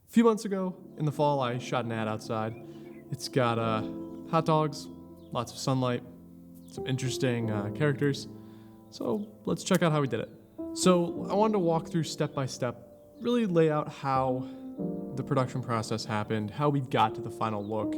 A few months ago in the fall, I shot an ad outside. It's got hot dogs, lots of sunlight, some interesting characters. So let's check out how we did it. So I wanted to walk through step by step, really lay out how the production process happened, how we got to the final look,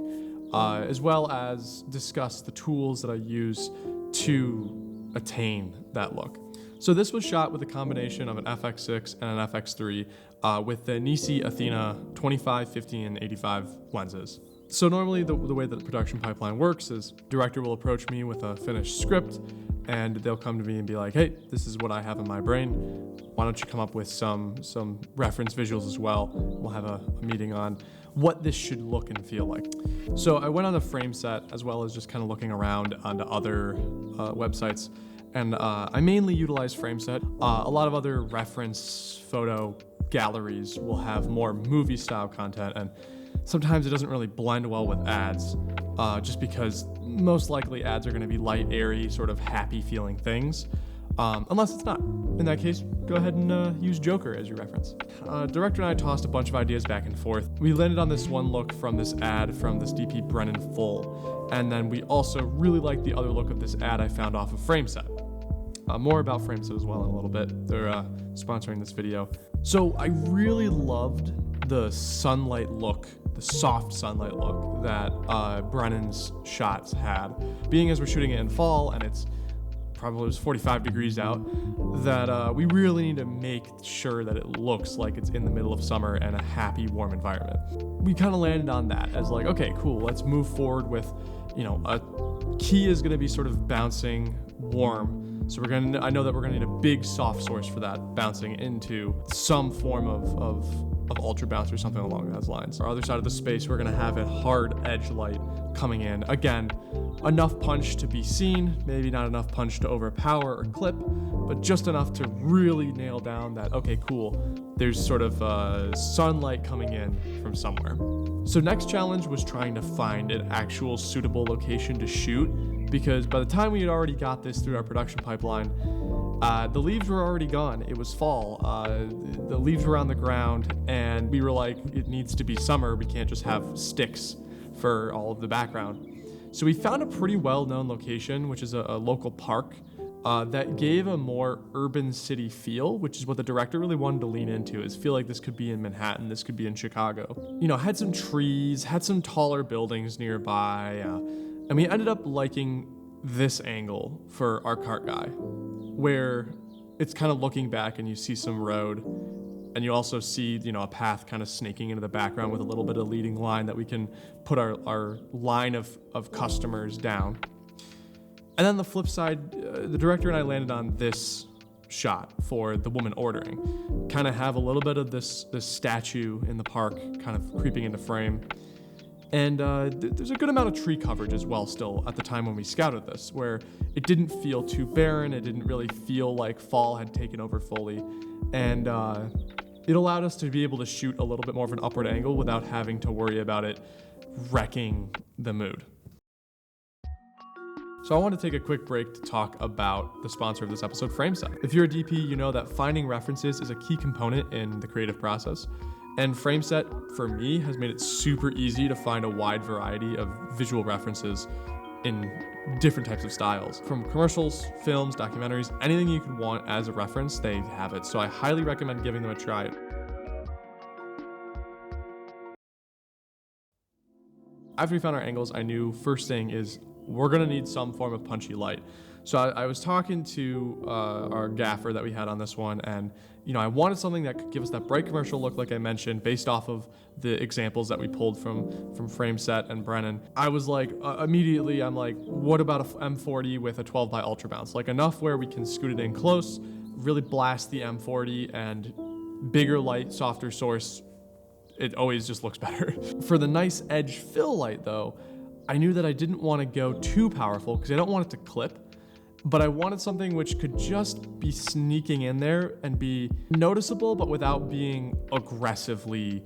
as well as discuss the tools that I use to attain that look. So this was shot with a combination of an FX6 and an FX3 with the Nisi Athena 25, 50, and 85 lenses. So normally the way that the production pipeline works is director will approach me with a finished script and they'll come to me and be like, hey, this is what I have in my brain. Why don't you come up with some reference visuals as well? We'll have a meeting on what this should look and feel like. So I went on the frame set as well as just kind of looking around onto other websites. And I mainly utilize FrameSet. A lot of other reference photo galleries will have more movie style content, and sometimes it doesn't really blend well with ads, just because most likely ads are gonna be light, airy, sort of happy feeling things, unless it's not. In that case, go ahead and use Joker as your reference. Director and I tossed a bunch of ideas back and forth. We landed on this one look from this ad from this DP Brennan Full, and then we also really liked the other look of this ad I found off of FrameSet. More about FrameSet as well in a little bit. They're sponsoring this video. So I really loved the sunlight look, the soft sunlight look that Brennan's shots had. Being as we're shooting it in fall and it's probably was 45 degrees out, that we really need to make sure that it looks like it's in the middle of summer and a happy, warm environment. We kind of landed on that as like, okay, cool, let's move forward with, a key is gonna be sort of bouncing warm. So I know that we're gonna need a big soft source for that, bouncing into some form of ultra bounce or something along those lines. Our other side of the space, we're gonna have a hard edge light coming in. Again, enough punch to be seen, maybe not enough punch to overpower or clip, but just enough to really nail down that, okay, cool, there's sort of sunlight coming in from somewhere. So next challenge was trying to find an actual suitable location to shoot, because by the time we had already got this through our production pipeline, the leaves were already gone. It was fall. The leaves were on the ground, and we were like, it needs to be summer. We can't just have sticks for all of the background. So we found a pretty well-known location, which is a local park that gave a more urban city feel, which is what the director really wanted to lean into, is feel like this could be in Manhattan, this could be in Chicago. Had some trees, had some taller buildings nearby, and we ended up liking this angle for our cart guy, where it's kind of looking back and you see some road, and you also see, a path kind of snaking into the background with a little bit of leading line that we can put our line of customers down. And then the flip side, the director and I landed on this shot for the woman ordering. Kind of have a little bit of this statue in the park kind of creeping into frame. And there's a good amount of tree coverage as well still at the time when we scouted this, where it didn't feel too barren, it didn't really feel like fall had taken over fully. And it allowed us to be able to shoot a little bit more of an upward angle without having to worry about it wrecking the mood. So I want to take a quick break to talk about the sponsor of this episode, FrameSet. If you're a DP, you know that finding references is a key component in the creative process. And FrameSet, for me, has made it super easy to find a wide variety of visual references in different types of styles. From commercials, films, documentaries, anything you could want as a reference, they have it. So I highly recommend giving them a try. After we found our angles, I knew first thing is we're gonna need some form of punchy light. So I was talking to our gaffer that we had on this one, and I wanted something that could give us that bright commercial look, like I mentioned, based off of the examples that we pulled from FrameSet and Brennan. I was like, immediately, I'm like, what about a M40 with a 12 by ultra bounce? Like enough where we can scoot it in close, really blast the M40, and bigger light, softer source. It always just looks better. For the nice edge fill light though, I knew that I didn't want to go too powerful because I don't want it to clip. But I wanted something which could just be sneaking in there and be noticeable, but without being aggressively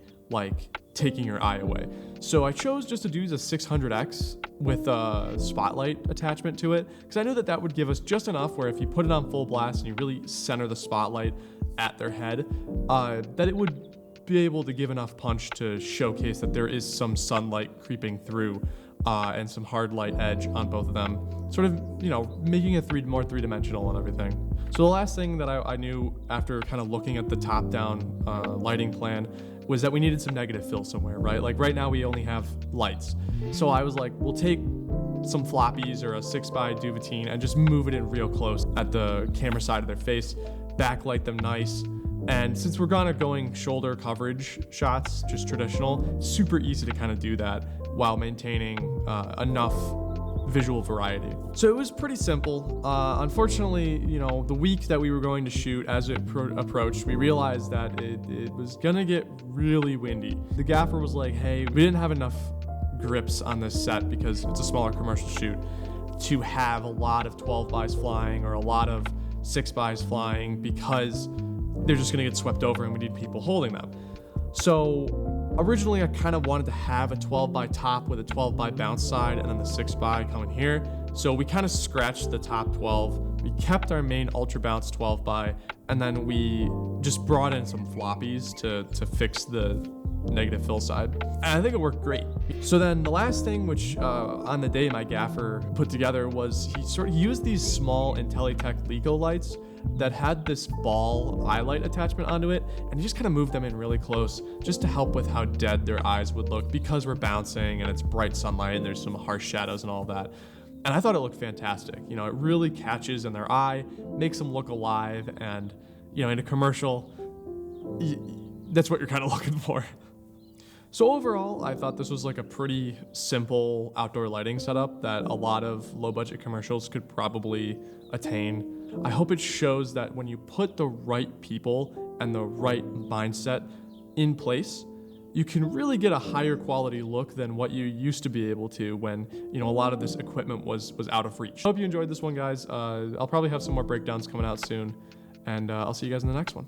taking your eye away. So I chose just to do the 600X with a spotlight attachment to it, because I knew that would give us just enough where if you put it on full blast and you really center the spotlight at their head, that it would be able to give enough punch to showcase that there is some sunlight creeping through and some hard light edge on both of them, sort of, you know, making it more three-dimensional and everything. So the last thing that I knew after kind of looking at the top-down lighting plan was that we needed some negative fill somewhere, right? Like right now we only have lights. So I was like, we'll take some floppies or a 6x Duvetine and just move it in real close at the camera side of their face, backlight them nice. And since we're going shoulder coverage shots, just traditional, super easy to kind of do that while maintaining enough visual variety. So it was pretty simple. Unfortunately, you know, the week that we were going to shoot, as it approached, we realized that it was gonna get really windy. The gaffer was like, hey, we didn't have enough grips on this set because it's a smaller commercial shoot to have a lot of 12x flying or a lot of 6x flying because they're just gonna get swept over and we need people holding them. So originally I kind of wanted to have a 12x top with a 12x bounce side and then the 6x coming here. So we kind of scratched the top 12. We kept our main ultra bounce 12x and then we just brought in some floppies to fix the negative fill side. And I think it worked great. So then the last thing, which on the day my gaffer put together, was he used these small Intelitech Lego lights that had this ball eye light attachment onto it, and he just kind of moved them in really close just to help with how dead their eyes would look because we're bouncing and it's bright sunlight and there's some harsh shadows and all that. And I thought it looked fantastic. You know, it really catches in their eye, makes them look alive, and, you know, in a commercial, that's what you're kind of looking for. So overall, I thought this was like a pretty simple outdoor lighting setup that a lot of low-budget commercials could probably attain. I hope it shows that when you put the right people and the right mindset in place, you can really get a higher quality look than what you used to be able to when, you know, a lot of this equipment was out of reach. Hope you enjoyed this one, guys. I'll probably have some more breakdowns coming out soon, and I'll see you guys in the next one.